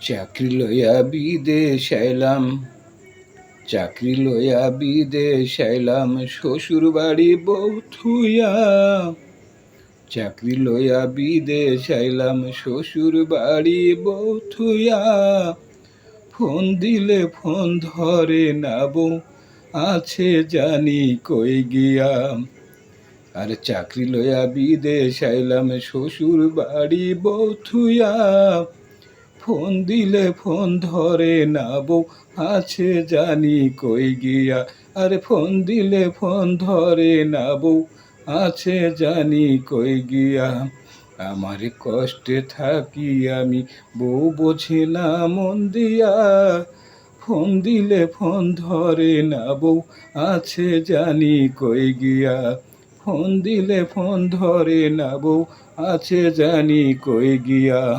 চাকরি লইয়া বিদেশ আইলাম, চাকরি লইয়া বিদেশ আইলাম, শ্বশুর বাড়ি বউ থুইয়া। চাকরি লইয়া বিদেশ আইলাম, শ্বশুর বাড়ি বউ থুইয়া। ফোন দিলে ফোন ধরে না বউ, আছে জানি কই গিয়া। আর চাকরি লইয়া বিদেশ আইলাম, শ্বশুর বাড়ি বউ থুইয়া। ফোন দিলে ফোন ধরে না বউ, আছে জানি কই গিয়া। আরে ফোন দিলে ফোন ধরে না বউ, আছে জানি কই গিয়া। আমার কষ্টে থাকি আমি, বউ বোঝে না মন দিয়া। ফোন দিলে ফোন ধরে না বউ, আছে জানি কই গিয়া। ফোন দিলে ফোন ধরে না বউ, আছে জানি কই গিয়া।